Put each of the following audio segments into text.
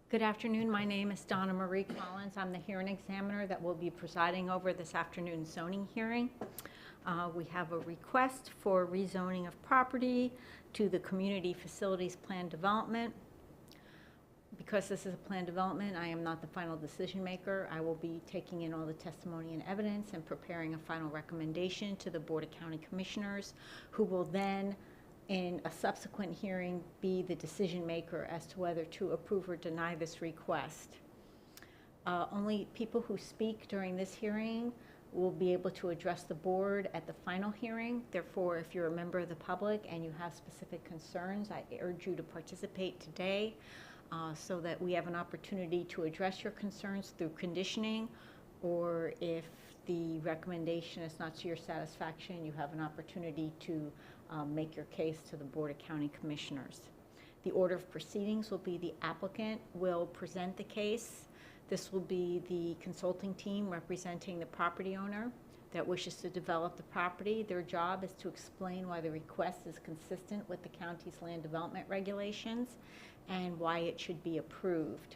Good afternoon. My name is Donna Marie Collins. I'm the hearing examiner that will be presiding over this afternoon's zoning hearing. We have a request for rezoning of property to the Community Facilities Plan Development. Because this is a plan development, I am not the final decision maker. I will be taking in all the testimony and evidence and preparing a final recommendation to the Board of County Commissioners, who will then, in a subsequent hearing, be the decision maker as to whether to approve or deny this request. Only people who speak during this hearing will be able to address the board at the final hearing. Therefore, if you're a member of the public and you have specific concerns, I urge you to participate today so that we have an opportunity to address your concerns through conditioning, or if the recommendation is not to your satisfaction, you have an opportunity to make your case to the Board of County Commissioners. The order of proceedings will be the applicant will present the case. This will be the consulting team representing the property owner that wishes to develop the property. Their job is to explain why the request is consistent with the county's land development regulations and why it should be approved.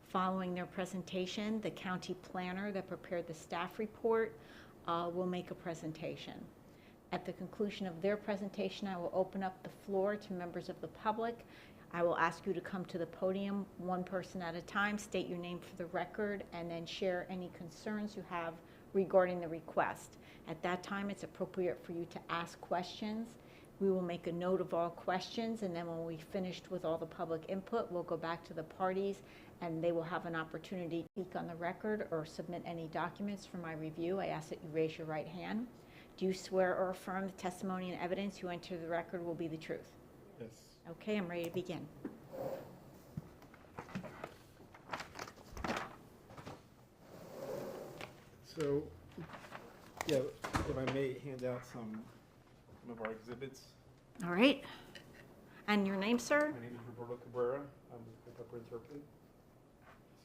Following their presentation, the county planner that prepared the staff report will make a presentation. At the conclusion of their presentation, I will open up the floor to members of the public. I will ask you to come to the podium, one person at a time, state your name for the record, and then share any concerns you have regarding the request. At that time, it's appropriate for you to ask questions. We will make a note of all questions, and then when we've finished with all the public input, we'll go back to the parties, and they will have an opportunity to speak on the record or submit any documents for my review. I ask that you raise your right hand. Do you swear or affirm the testimony and evidence you enter the record will be the truth? Yes. Okay, I'm ready to begin. So, yeah, if I may hand out some of our exhibits. All right. And your name, sir? My name is Roberto Cabrera. I'm the pepper interpreter.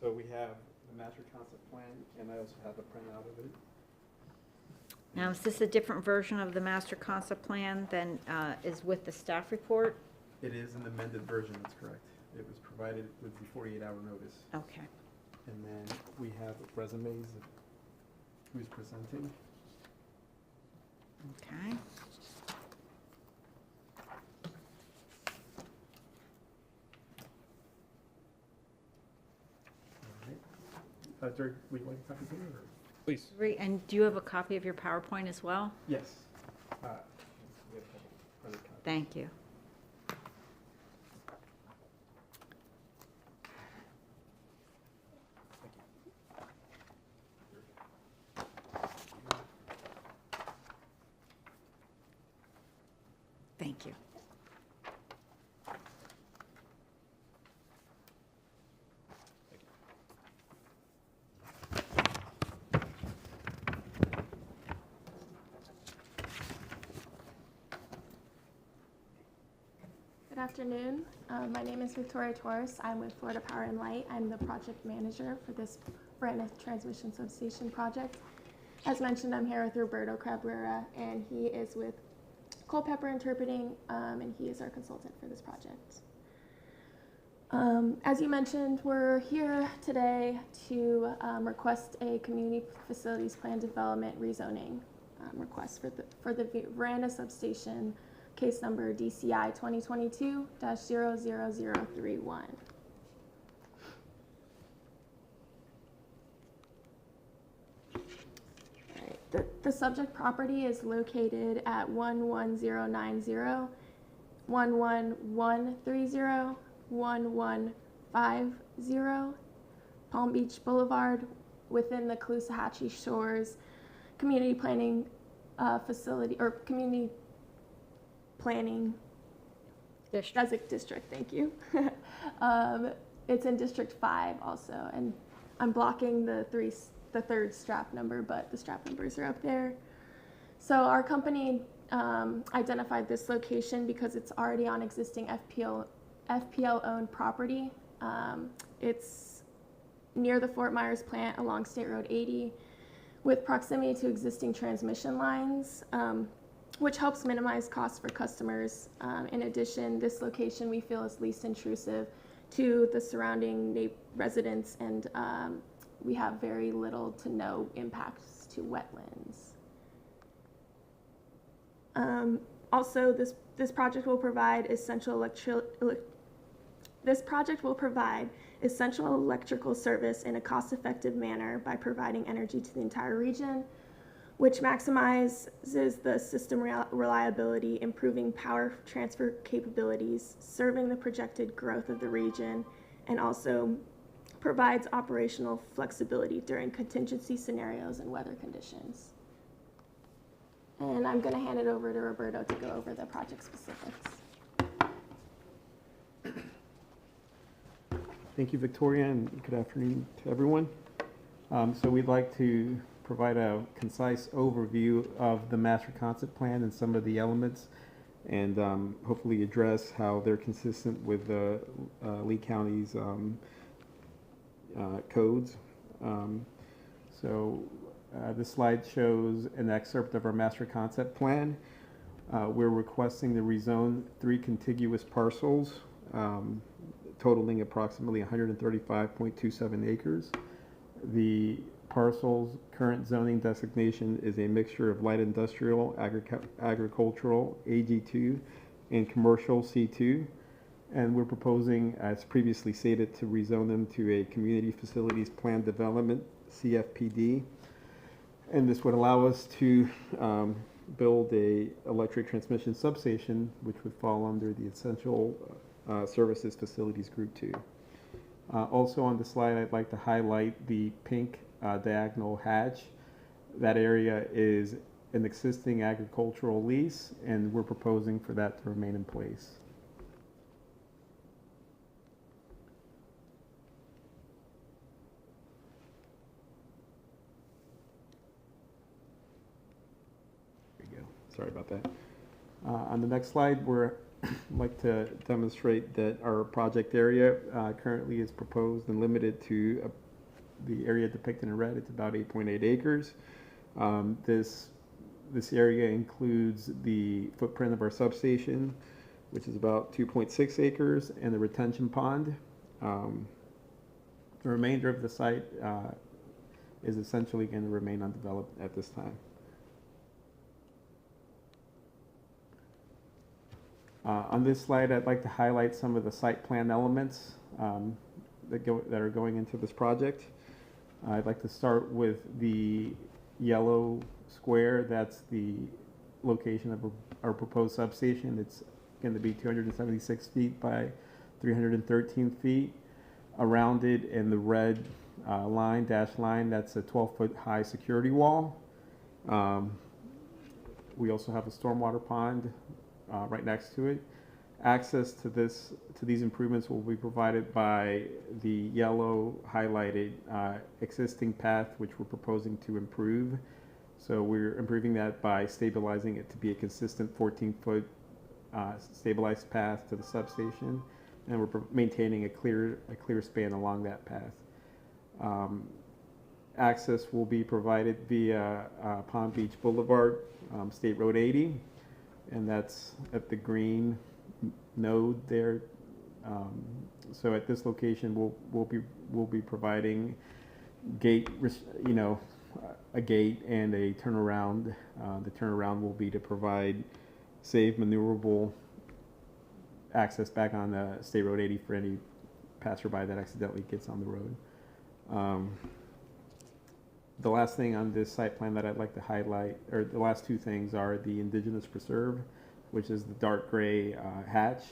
So we have the master concept plan, and I also have a printout of it. Now, is this a different version of the master concept plan than is with the staff report? It is an amended version, that's correct. It was provided with the 48-hour notice. Okay. And then we have resumes of who's presenting. Okay. All right. Would you like a copy of it? Please. Great. And do you have a copy of your PowerPoint as well? Yes. We have a couple printed copies. Thank you. Thank you. Good afternoon. My name is Victoria Torres. I'm with Florida Power and Light. I'm the project manager for this Verandah transmission substation project. As mentioned, I'm here with Roberto Cabrera, and he is with Culpeper Interpreting, and he is our consultant for this project. As you mentioned, we're here today to request a community facilities plan development rezoning request for the Verandah substation, case number DCI2022-00031. The subject property is located at 11090, 11130, 1150 Palm Beach Boulevard within the Caloosahatchee Shores Community Planning Facility, or Community Planning District, thank you. It's in District 5 also, and I'm blocking the third strap number, but the strap numbers are up there. So our company identified this location because it's already on existing FPL-owned property. It's near the Fort Myers plant along State Road 80 with proximity to existing transmission lines, which helps minimize costs for customers. In addition, this location we feel is least intrusive to the surrounding residents, and we have very little to no impacts to wetlands. Also, this project will provide essential electrical service in a cost-effective manner by providing energy to the entire region, which maximizes the system reliability, improving power transfer capabilities, serving the projected growth of the region, and also provides operational flexibility during contingency scenarios and weather conditions. And I'm going to hand it over to Roberto to go over the project specifics. Thank you, Victoria, and good afternoon to everyone. So we'd like to provide a concise overview of the master concept plan and some of the elements, and hopefully address how they're consistent with the Lee County's codes. This slide shows an excerpt of our master concept plan. We're requesting to rezone 3 contiguous parcels, totaling approximately 135.27 acres. The parcel's current zoning designation is a mixture of light industrial, agricultural, AG2, and commercial C2. And we're proposing, as previously stated, to rezone them to a Community Facilities Plan Development, CFPD. And this would allow us to build a electric transmission substation, which would fall under the Essential Services Facilities Group 2. Also on the slide, I'd like to highlight the pink diagonal hatch. That area is an existing agricultural lease, and we're proposing for that to remain in place. There we go. Sorry about that. On the next slide, we're like to demonstrate that our project area currently is proposed and limited to the area depicted in red. It's about 8.8 acres. This area includes the footprint of our substation, which is about 2.6 acres, and the retention pond. The remainder of the site is essentially going to remain undeveloped at this time. On this slide, I'd like to highlight some of the site plan elements that are going into this project. I'd like to start with the yellow square. That's the location of our proposed substation. It's going to be 276 feet by 313 feet. Around it in the red dashed line, that's a 12-foot high security wall. We also have a stormwater pond right next to it. Access to these improvements will be provided by the yellow highlighted existing path, which we're proposing to improve. So we're improving that by stabilizing it to be a consistent 14-foot stabilized path to the substation, and we're maintaining a clear span along that path. Access will be provided via Palm Beach Boulevard, State Road 80, and that's at the green node there. So at this location, we'll be providing a gate and a turnaround. The turnaround will be to provide safe, maneuverable access back on the State Road 80 for any passerby that accidentally gets on the road. The last thing on this site plan that I'd like to highlight, or the last two things, are the indigenous preserve, which is the dark gray hatch.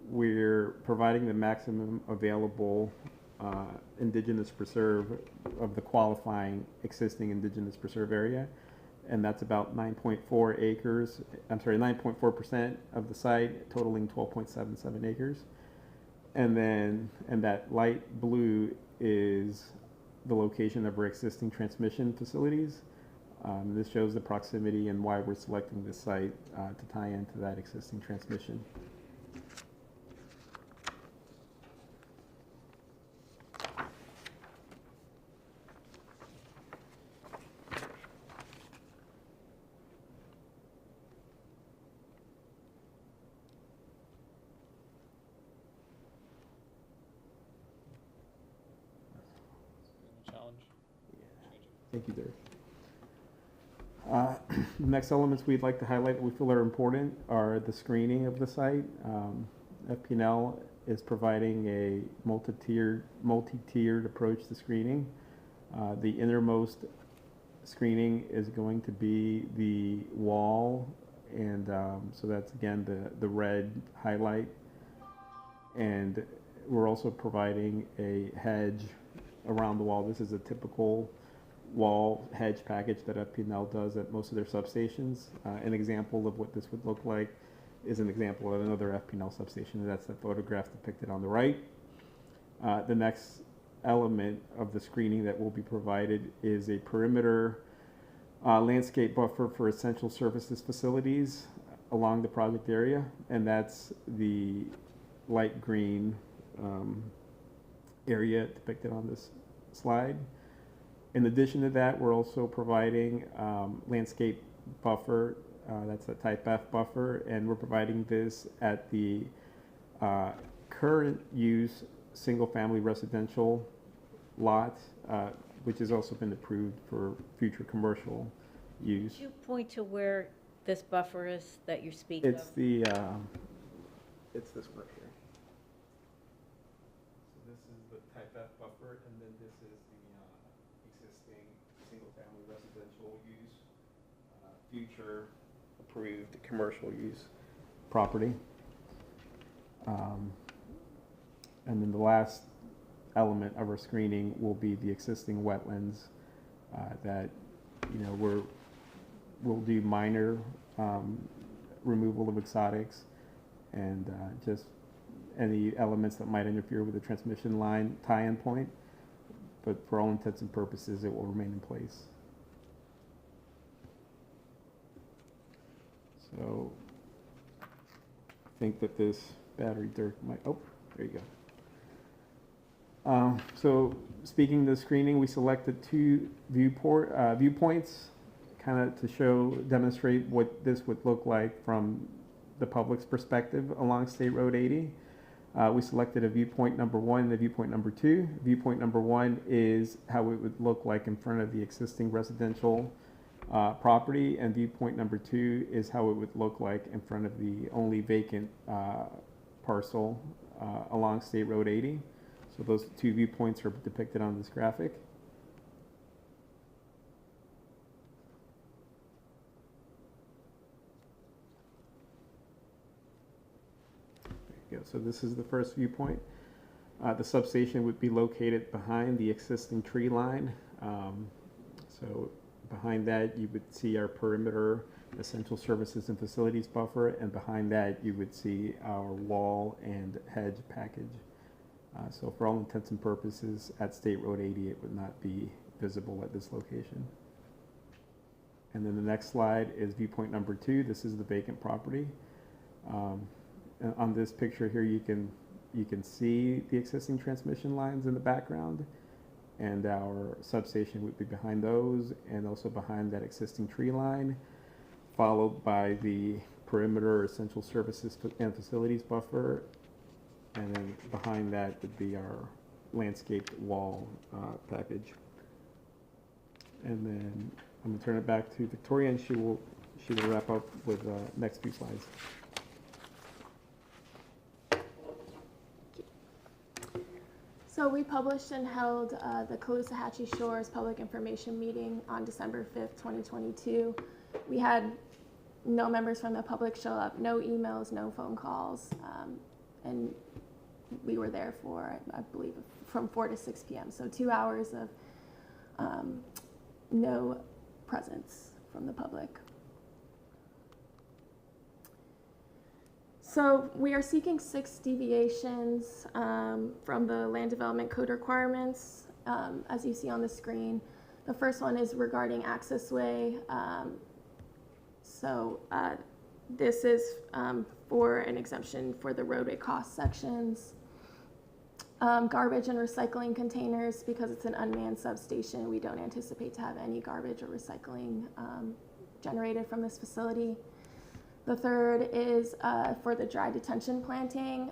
We're providing the maximum available indigenous preserve of the qualifying existing indigenous preserve area, and that's about 9.4 acres. I'm sorry, 9.4% of the site, totaling 12.77 acres. And that light blue is the location of our existing transmission facilities. This shows the proximity and why we're selecting this site to tie into that existing transmission. Thank you, Derek. The next elements we'd like to highlight that we feel are important are the screening of the site. FP&L is providing a multi-tiered approach to screening. The innermost screening is going to be the wall, and so that's again the red highlight. And we're also providing a hedge around the wall. This is a typical wall hedge package that FP&L does at most of their substations. An example of what this would look like is an example of another FP&L substation, and that's the photograph depicted on the right. The next element of the screening that will be provided is a perimeter landscape buffer for essential services facilities along the project area, and that's the light green area depicted on this slide. In addition to that, we're also providing landscape buffer, that's a type F buffer, and we're providing this at the current use single-family residential lot, which has also been approved for future commercial use. Could you point to where this buffer is that you're speaking of? It's the, it's this one here. So this is the type F buffer, and then this is the existing single-family residential use, future approved commercial use property. And then the last element of our screening will be the existing wetlands that, you know, we'll do minor removal of exotics and just any elements that might interfere with the transmission line tie-in point, but for all intents and purposes, it will remain in place. So I think that this battery dirt might, oh, there you go. So speaking of the screening, we selected two viewpoints kind of to demonstrate what this would look like from the public's perspective along State Road 80. We selected a viewpoint number 1 and a viewpoint number 2. Viewpoint number 1 is how it would look like in front of the existing residential property, and viewpoint number 2 is how it would look like in front of the only vacant parcel along State Road 80. So those two viewpoints are depicted on this graphic. There you go. So this is the first viewpoint. The substation would be located behind the existing tree line. So behind that, you would see our perimeter essential services and facilities buffer, and behind that, you would see our wall and hedge package. So for all intents and purposes, at State Road 80, it would not be visible at this location. And then the next slide is viewpoint number 2. This is the vacant property. On this picture here, you can see the existing transmission lines in the background, and our substation would be behind those, and also behind that existing tree line, followed by the perimeter essential services and facilities buffer. And then behind that would be our landscaped wall package. And then I'm going to turn it back to Victoria, and she will wrap up with the next few slides. So we published and held the Caloosahatchee Shores Public Information Meeting on December 5th, 2022. We had no members from the public show up, no emails, no phone calls, and we were there for, I believe, from 4 to 6 p.m. So 2 hours of no presence from the public. So we are seeking 6 deviations from the land development code requirements, as you see on the screen. The first one is regarding access way. This is for an exemption for the roadway cost sections. Garbage and recycling containers, because it's an unmanned substation, we don't anticipate to have any garbage or recycling generated from this facility. The third is for the dry detention planting.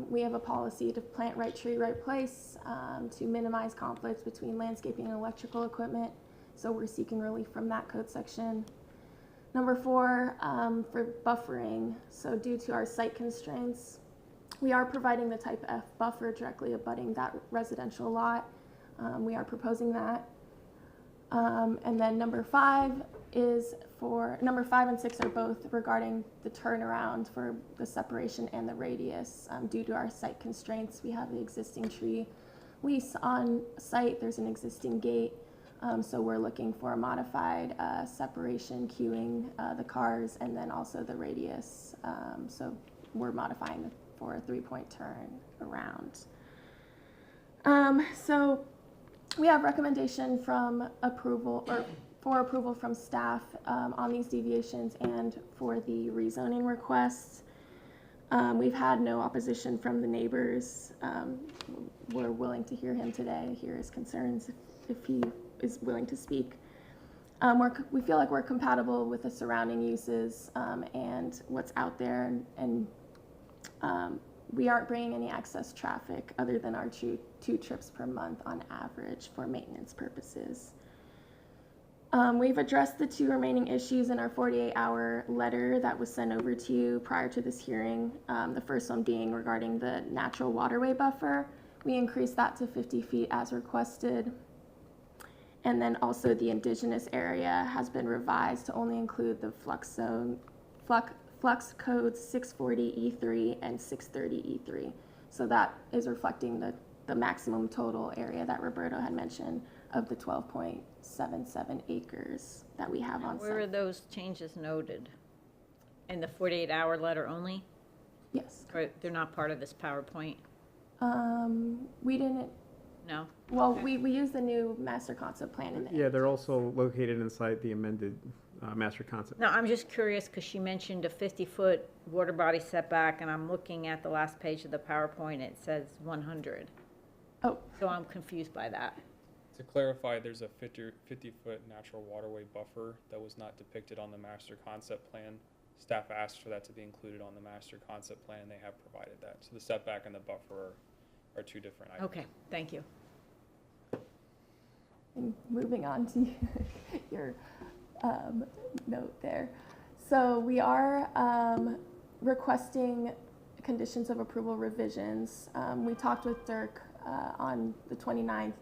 We have a policy to plant right tree, right place to minimize conflicts between landscaping and electrical equipment. So we're seeking relief from that code section. Number 4, for buffering. So due to our site constraints, we are providing the type F buffer directly abutting that residential lot. We are proposing that. And then number 5 is number 5 and 6 are both regarding the turnaround for the separation and the radius. Due to our site constraints, we have the existing tree lease on site. There's an existing gate. So we're looking for a modified separation, queuing the cars, and then also the radius. So we're modifying for a 3-point turn around. So we have recommendation from approval, or for approval from staff on these deviations and for the rezoning requests. We've had no opposition from the neighbors. We're willing to hear him today, hear his concerns if he is willing to speak. We feel like we're compatible with the surrounding uses and what's out there, and we aren't bringing any excess traffic other than our two trips per month on average for maintenance purposes. We've addressed the 2 remaining issues in our 48-hour letter that was sent over to you prior to this hearing. The first one being regarding the natural waterway buffer. We increased that to 50 feet as requested. And then also the indigenous area has been revised to only include the flux codes 640E3 and 630E3. So that is reflecting the maximum total area that Roberto had mentioned of the 12.77 acres that we have on site. Where are those changes noted? In the 48-hour letter only? Yes. Or they're not part of this PowerPoint? We didn't. No? Well, Okay. we used the new master concept plan in there. Yeah, they're also located inside the amended master concept. No, I'm just curious because she mentioned a 50-foot water body setback, and I'm looking at the last page of the PowerPoint. It says 100. Oh. So I'm confused by that. To clarify, there's a 50-foot natural waterway buffer that was not depicted on the master concept plan. Staff asked for that to be included on the master concept plan, and they have provided that. So the setback and the buffer are 2 different items. Okay, thank you. And moving on to your note there. So we are requesting conditions of approval revisions. We talked with Dirk on the 29th,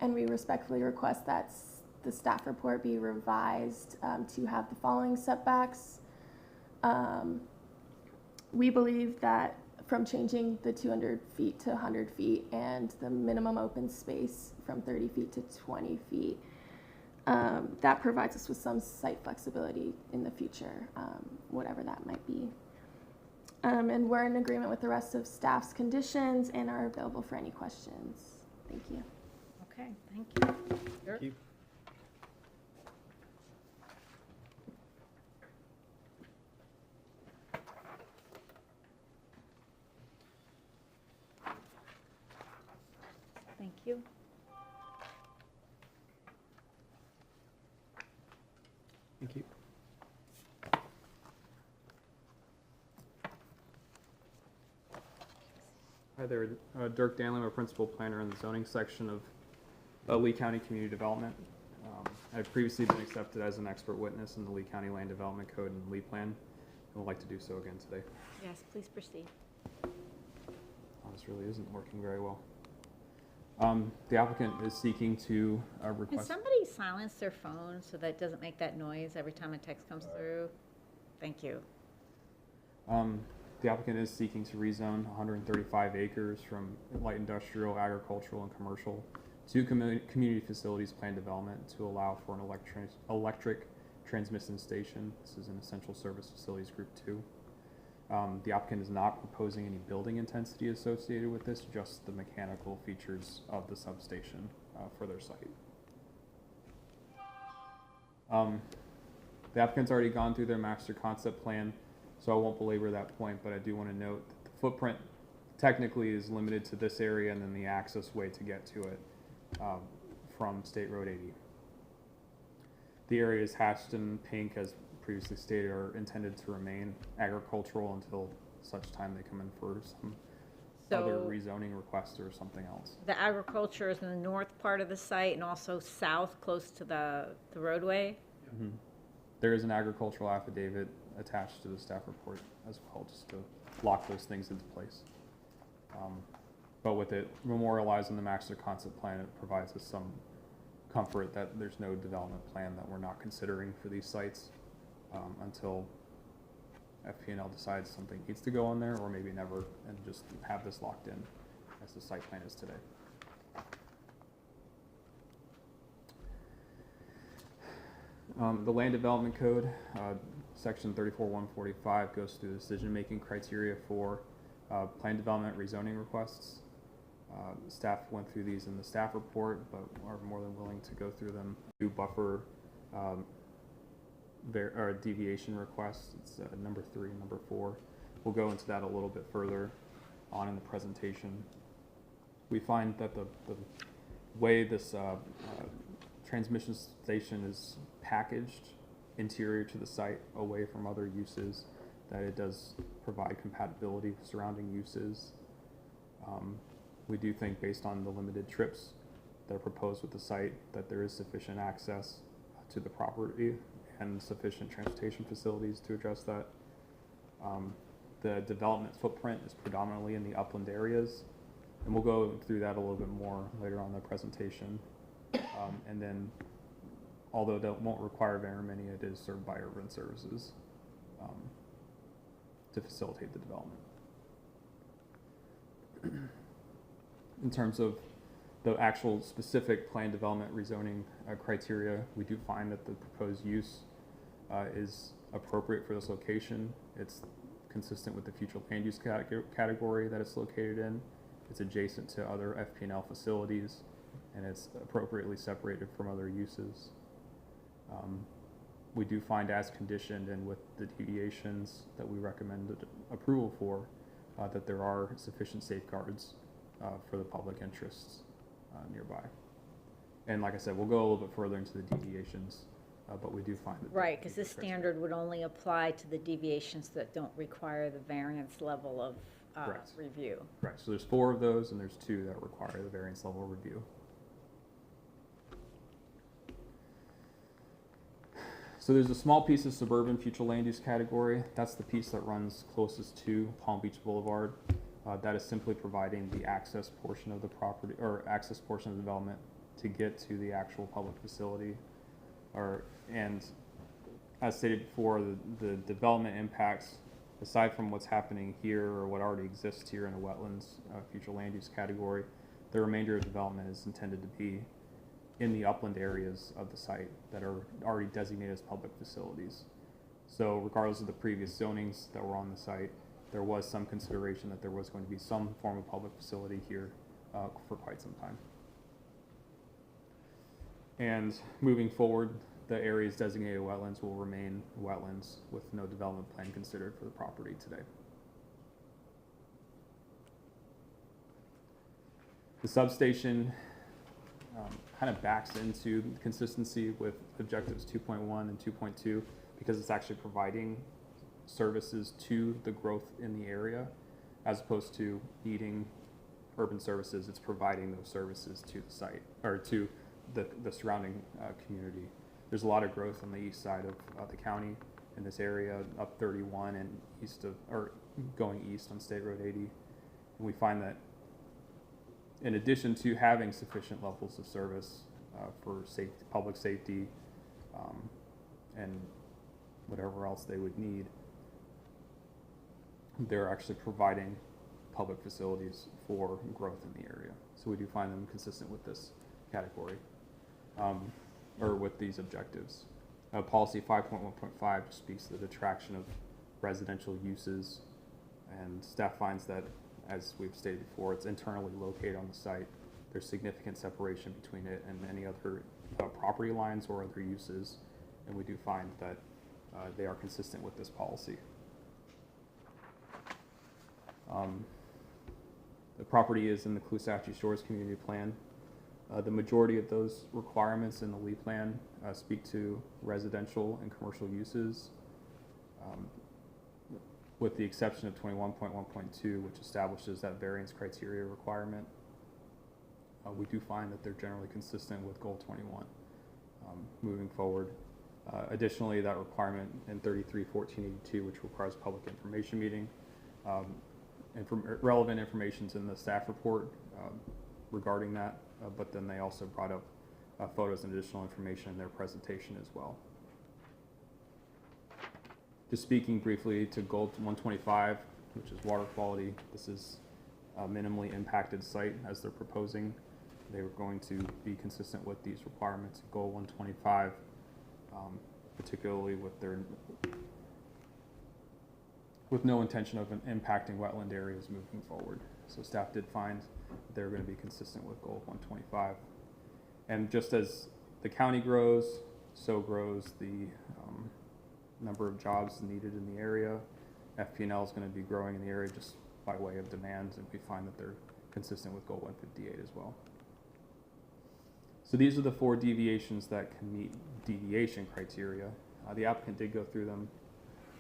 and we respectfully request that the staff report be revised to have the following setbacks. We believe that from changing the 200 feet to 100 feet and the minimum open space from 30 feet to 20 feet, that provides us with some site flexibility in the future, whatever that might be. And we're in agreement with the rest of staff's conditions and are available for any questions. Thank you. Okay, thank you. Thank you. Thank you. Thank you. Hi there, Dirk Danley, I'm a principal planner in the zoning section of Lee County Community Development. I've previously been accepted as an expert witness in the Lee County Land Development Code and Lee Plan, and would like to do so again today. Yes, please proceed. This really isn't working very well. The applicant is seeking to Can request. somebody silence their phone so that it doesn't make that noise every time a text comes through? Thank you. The applicant is seeking to rezone 135 acres from light industrial, agricultural, and commercial to community facilities plan development to allow for an electric transmission station. This is an essential service facilities group 2. The applicant is not proposing any building intensity associated with this, just the mechanical features of the substation for their site. The applicant's already gone through their master concept plan, so I won't belabor that point, but I do want to note that the footprint technically is limited to this area and then the access way to get to it from State Road 80. The areas hatched in pink, as previously stated, are intended to remain agricultural until such time they come in for some other So rezoning requests or something else. the agriculture is in the north part of the site and also south, close to the roadway. Mhm. There is an agricultural affidavit attached to the staff report as well, just to lock those things into place. But with it memorialized in the master concept plan, it provides us some comfort that there's no development plan that we're not considering for these sites until FP&L decides something needs to go on there, or maybe never, and just have this locked in as the site plan is today. The land development code, section 34.145 goes through the decision-making criteria for plan development rezoning requests. Staff went through these in the staff report, but are more than willing to go through them. New buffer or deviation requests, it's number 3 and number 4. We'll go into that a little bit further on in the presentation. We find that the way this transmission station is packaged interior to the site, away from other uses, that it does provide compatibility with surrounding uses. We do think, based on the limited trips that are proposed with the site, that there is sufficient access to the property and sufficient transportation facilities to address that. The development footprint is predominantly in the upland areas, and we'll go through that a little bit more later on in the presentation. And then, although that won't require very many, it is served by urban services to facilitate the development. In terms of the actual specific plan development rezoning criteria, we do find that the proposed use is appropriate for this location. It's consistent with the future land use category that it's located in. It's adjacent to other FP&L facilities, and it's appropriately separated from other uses. We do find, as conditioned and with the deviations that we recommended approval for, that there are sufficient safeguards for the public interests nearby. And like I said, we'll go a little bit further into the deviations, but we do find that. Right, because this standard would only apply to the deviations that don't require the variance level of Correct. review. Right, so there's 4 of those, and there's 2 that require the variance level review. So there's a small piece of suburban future land use category. That's the piece that runs closest to Palm Beach Boulevard. That is simply providing the access portion of the property, or access portion of the development, to get to the actual public facility. And as stated before, the development impacts, aside from what's happening here or what already exists here in the wetlands future land use category, the remainder of development is intended to be in the upland areas of the site that are already designated as public facilities. So regardless of the previous zonings that were on the site, there was some consideration that there was going to be some form of public facility here for quite some time. And moving forward, the areas designated wetlands will remain wetlands with no development plan considered for the property today. The substation kind of backs into consistency with objectives 2.1 and 2.2 because it's actually providing services to the growth in the area, as opposed to needing urban services. It's providing those services to the site, or to the surrounding community. There's a lot of growth on the east side of the county in this area, up 31 and going east on State Road 80. And we find that in addition to having sufficient levels of service for public safety and whatever else they would need, they're actually providing public facilities for growth in the area. So we do find them consistent with this category, or with these objectives. Policy 5.1.5 just speaks to the attraction of residential uses, and staff finds that, as we've stated before, it's internally located on the site. There's significant separation between it and any other property lines or other uses, and we do find that they are consistent with this policy. The property is in the Clusacci Shores Community Plan. The majority of those requirements in the LEA plan speak to residential and commercial uses. with the exception of 21.1.2, which establishes that variance criteria requirement. We do find that they're generally consistent with Goal 21 moving forward. Additionally, that requirement in 33.1482, which requires public information meeting, relevant information's in the staff report regarding that, but then they also brought up photos and additional information in their presentation as well. Just speaking briefly to Goal 125, which is water quality, this is a minimally impacted site as they're proposing. They were going to be consistent with these requirements. Goal 125, particularly with no intention of impacting wetland areas moving forward. So staff did find that they're going to be consistent with Goal 125. And just as the county grows, so grows the number of jobs needed in the area. FP&L is going to be growing in the area just by way of demand, and we find that they're consistent with Goal 158 as well. So these are the 4 deviations that can meet deviation criteria. The applicant did go through them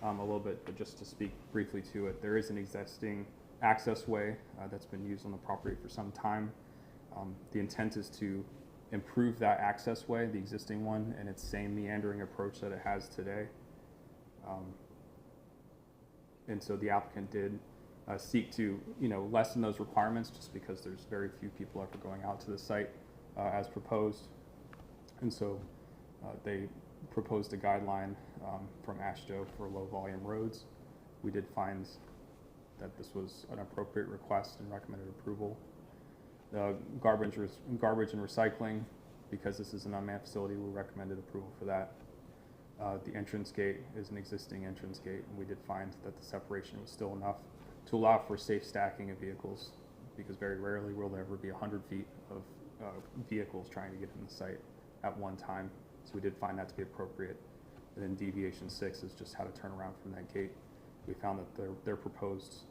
a little bit, but just to speak briefly to it, there is an existing access way that's been used on the property for some time. The intent is to improve that access way, the existing one, and its same meandering approach that it has today. And so the applicant did seek to, lessen those requirements just because there's very few people ever going out to the site as proposed. And so they proposed a guideline from AASHTO for low volume roads. We did find that this was an appropriate request and recommended approval. The garbage and recycling, because this is an unmanned facility, we recommended approval for that. The entrance gate is an existing entrance gate, and we did find that the separation was still enough to allow for safe stacking of vehicles, because very rarely will there ever be 100 feet of vehicles trying to get in the site at one time. So we did find that to be appropriate. And then deviation 6 is just how to turn around from that gate. We found that their proposed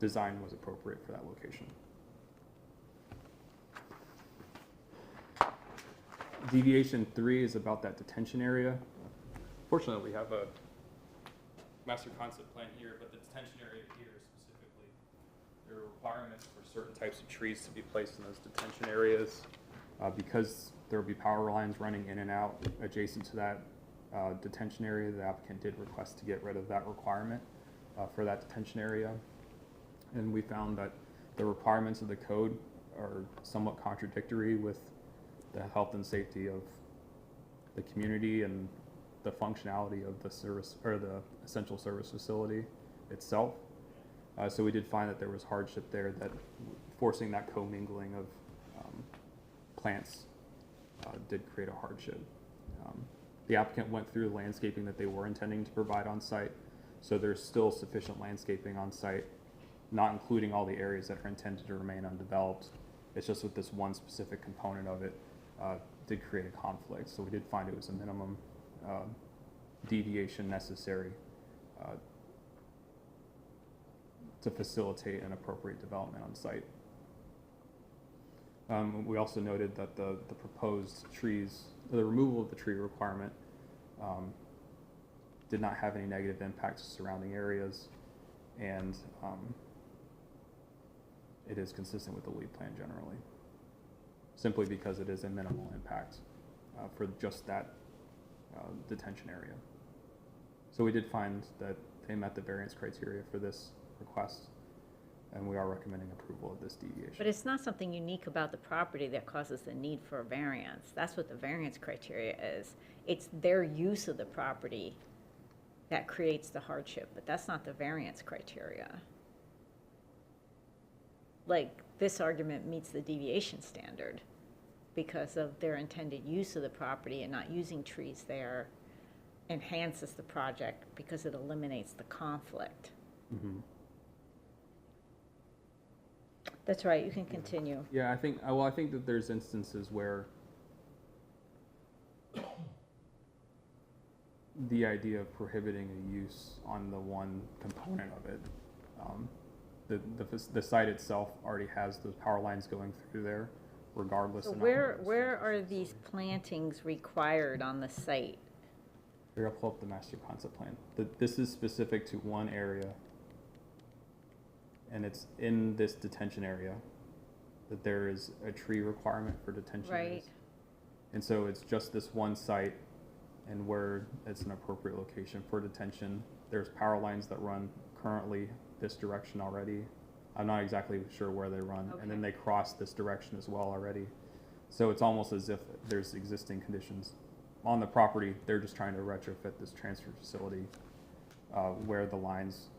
design was appropriate for that location. Deviation 3 is about that detention area. Fortunately, we have a master concept plan here, but the detention area here specifically, there are requirements for certain types of trees to be placed in those detention areas. Because there will be power lines running in and out adjacent to that detention area, the applicant did request to get rid of that requirement for that detention area. And we found that the requirements of the code are somewhat contradictory with the health and safety of the community and the functionality of the service or the essential service facility itself. So we did find that there was hardship there, that forcing that commingling of plants did create a hardship. The applicant went through the landscaping that they were intending to provide on site, so there's still sufficient landscaping on site, not including all the areas that are intended to remain undeveloped. It's just with this one specific component of it did create a conflict. So we did find it was a minimum deviation necessary to facilitate an appropriate development on site. We also noted that the proposed trees, the removal of the tree requirement did not have any negative impact to surrounding areas, and it is consistent with the lead plan generally, simply because it is a minimal impact for just that detention area. So we did find that they met the variance criteria for this request, and we are recommending approval of this deviation. But it's not something unique about the property that causes the need for a variance. That's what the variance criteria is. It's their use of the property that creates the hardship, but that's not the variance criteria. Like, this argument meets the deviation standard because of their intended use of the property, and not using trees there enhances the project because it eliminates the conflict. Mm-hmm. That's right, you can continue. Yeah, I think that there's instances where the idea of prohibiting a use on the one component of it, the site itself already has those power lines going through there, regardless. So where are these plantings required on the site? Here, I'll pull up the master concept plan. This is specific to one area, and it's in this detention area that there is a tree requirement for detention Right. areas. And so it's just this one site, and where it's an appropriate location for detention. There's power lines that run currently this direction already. I'm not exactly sure where they run, and then Okay. they cross this direction as well already. So it's almost as if there's existing conditions on the property. They're just trying to retrofit this transfer facility where the lines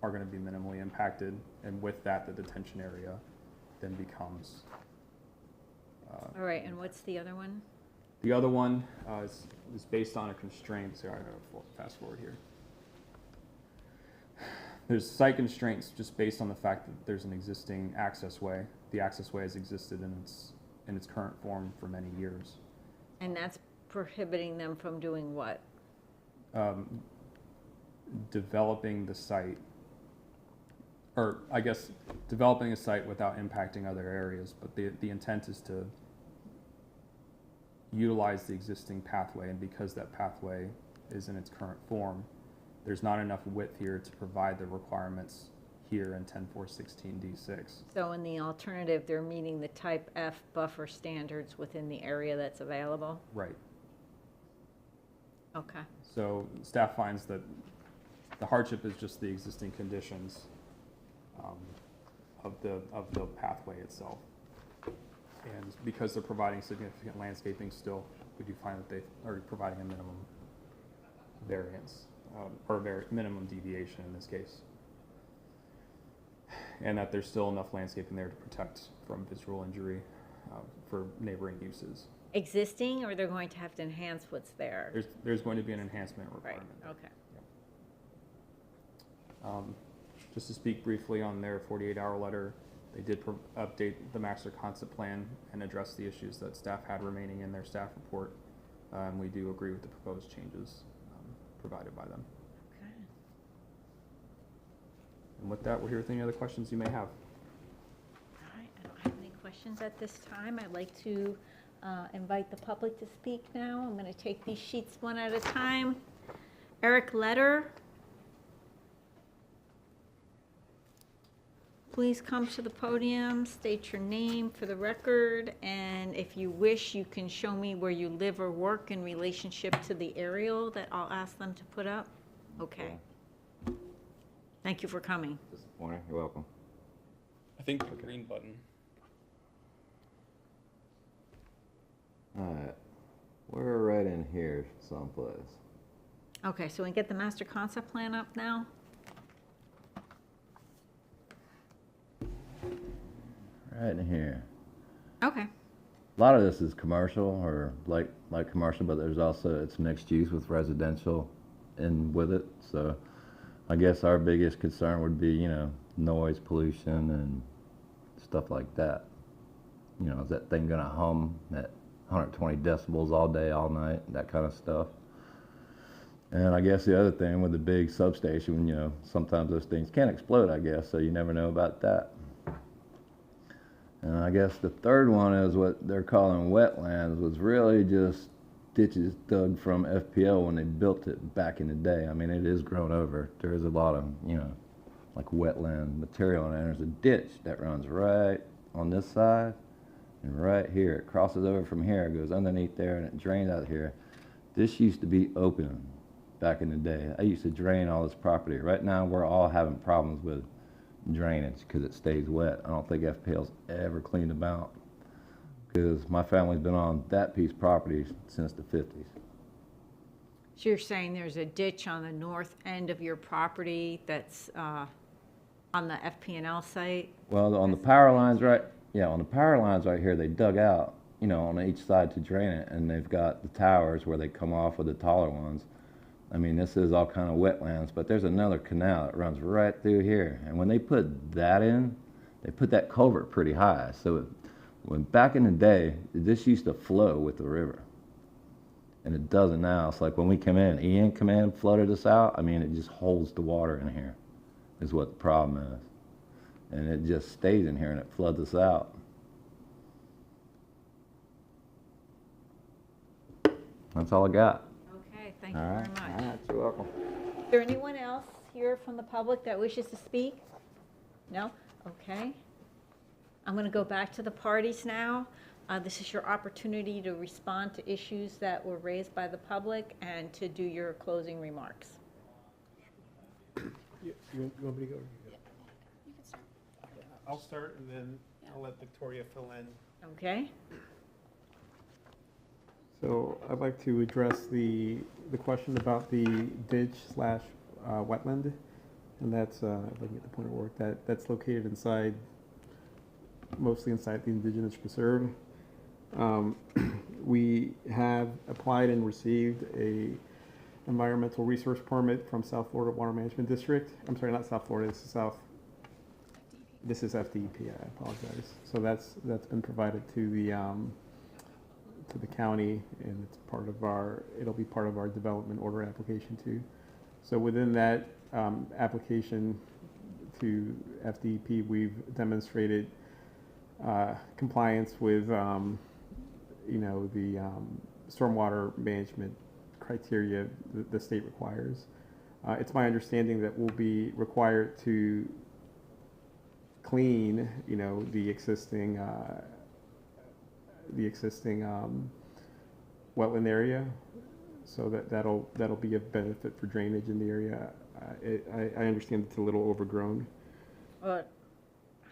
are going to be minimally impacted, and with that, the detention area then becomes. All right, and what's the other one? The other one is based on a constraint. So I gotta fast forward here. There's site constraints just based on the fact that there's an existing access way. The access way has existed in its current form for many years. And that's prohibiting them from doing what? Developing the site, or I guess developing a site without impacting other areas, but the intent is to utilize the existing pathway, and because that pathway is in its current form, there's not enough width here to provide the requirements here in 10416D6. So in the alternative, they're meeting the type F buffer standards within the area that's available? Right. Okay. So staff finds that the hardship is just the existing conditions of the pathway itself. And because they're providing significant landscaping still, we do find that they are providing a minimum variance, or minimum deviation in this case. And that there's still enough landscaping there to protect from visual injury for neighboring uses. Existing, or they're going to have to enhance what's there? There's going to be an enhancement Right, requirement. okay. Just to speak briefly on their 48-hour letter, they did update the master concept plan and address the issues that staff had remaining in their staff report. And we do agree with the proposed changes provided by them. Okay. And with that, we're here with any other questions you may have. All right, I don't have any questions at this time. I'd like to invite the public to speak now. I'm going to take these sheets one at a time. Eric Letter. Please come to the podium, state your name for the record, and if you wish, you can show me where you live or work in relationship to the aerial that I'll ask them to put up. Okay. Thank you for coming. Disappointing. You're welcome. I think the green button. All right. We're right in here someplace. Okay, so we get the master concept plan up now? Right in here. Okay. A lot of this is commercial or like commercial, but there's also, it's mixed use with residential in with it. So I guess our biggest concern would be, you know, noise pollution and stuff like that. You know, is that thing gonna hum at 120 decibels all day, all night, that kind of stuff. And I guess the other thing with the big substation, you know, sometimes those things can explode, I guess, so you never know about that. And I guess the third one is what they're calling wetlands, was really just ditches dug from FPL when they built it back in the day. I mean, it is grown over. There is a lot of, you know, like wetland material, and there's a ditch that runs right on this side and right here. It crosses over from here, goes underneath there, and it drains out here. This used to be open back in the day. I used to drain all this property. Right now, we're all having problems with drainage because it stays wet. I don't think FPL's ever cleaned them out because my family's been on that piece of property since the 50s. So you're saying there's a ditch on the north end of your property that's on the FP&L site? Well, on the power lines right here, they dug out, you know, on each side to drain it, and they've got the towers where they come off with the taller ones. I mean, this is all kind of wetlands, but there's another canal that runs right through here. And when they put that in, they put that culvert pretty high. So when back in the day, this used to flow with the river. And it doesn't now. It's like when we come in, Ian come in, flooded us out. I mean, it just holds the water in here is what the problem is. And it just stays in here and it floods us out. That's all I got. Okay, Thank you All very right, much. all right, you're welcome. Is there anyone else here from the public that wishes to speak? No? Okay. I'm going to go back to the parties now. This is your opportunity to respond to issues that were raised by the public and to do your closing remarks. You want me to go? I'll start and then I'll let Victoria fill in. Okay? So I'd like to address the question about the ditch slash wetland. And that's, if I can get the point of work, that's located inside, mostly inside the Indigenous Preserve. We have applied and received a environmental resource permit from South Florida Water Management District. I'm sorry, not South Florida, this is FDEP, I apologize. So that's been provided to the county, and it's part of it'll be part of our development order application too. So within that application to FDEP, we've demonstrated compliance with the stormwater management criteria the state requires. It's my understanding that we'll be required to clean, the existing wetland area, so that'll be a benefit for drainage in the area. I understand it's a little overgrown. Well, it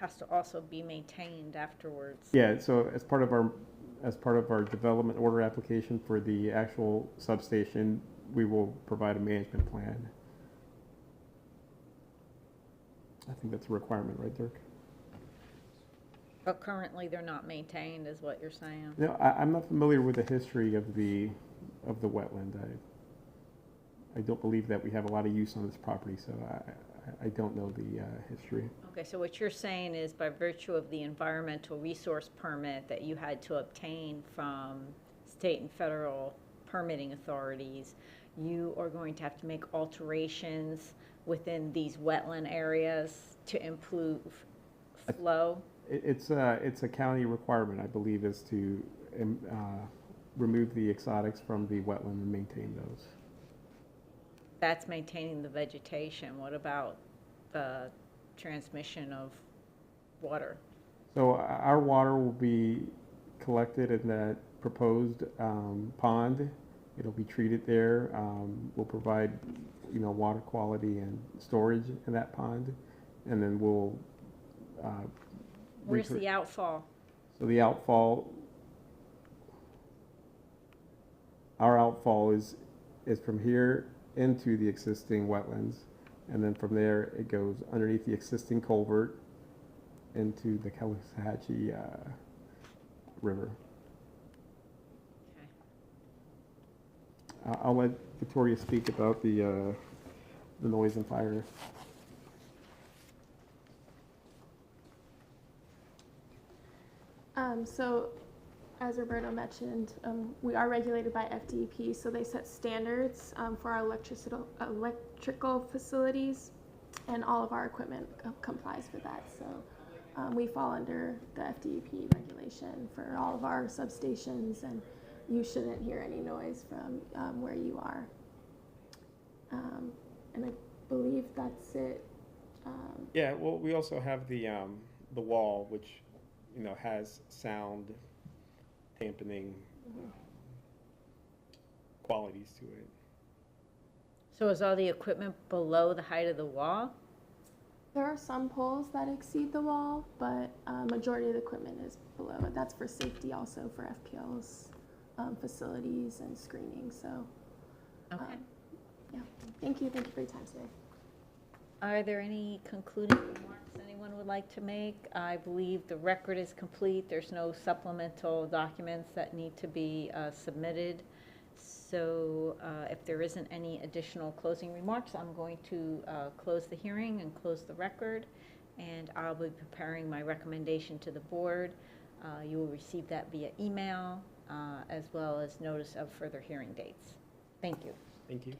has to also be maintained afterwards. Yeah, so as part of our development order application for the actual substation, we will provide a management plan. I think that's a requirement, right, Dirk? But currently, they're not maintained, is what you're saying? No, I'm not familiar with the history of the wetland. I don't believe that we have a lot of use on this property, so I don't know the history. Okay, so what you're saying is by virtue of the environmental resource permit that you had to obtain from state and federal permitting authorities, you are going to have to make alterations within these wetland areas to improve flow? It's a county requirement, I believe, is to remove the exotics from the wetland and maintain those. That's maintaining the vegetation. What about the transmission of water? So our water will be collected in that proposed pond. It'll be treated there. We'll provide, water quality and storage in that pond, and then we'll. Where's the outfall? So the outfall, our outfall is from here into the existing wetlands, and then from there it goes underneath the existing culvert into the Caloosahatchee River. Okay. I'll let Victoria speak about the noise and fire. So, as Roberto mentioned, we are regulated by FDEP, so they set standards for our electrical facilities, and all of our equipment complies with that. So, we fall under the FDEP regulation for all of our substations, and you shouldn't hear any noise from where you are. And I believe that's it. Yeah, well, we also have the wall, which has sound dampening qualities to it. So is all the equipment below the height of the wall? There are some poles that exceed the wall, but majority of the equipment is below it. That's for safety also for FPL's facilities and screening. So, Okay. yeah. Thank you for your time today. Are there any concluding remarks anyone would like to make? I believe the record is complete. There's no supplemental documents that need to be submitted. So if there isn't any additional closing remarks, I'm going to close the hearing and close the record, and I'll be preparing my recommendation to the board. You will receive that via email as well as notice of further hearing dates. Thank you. Thank you.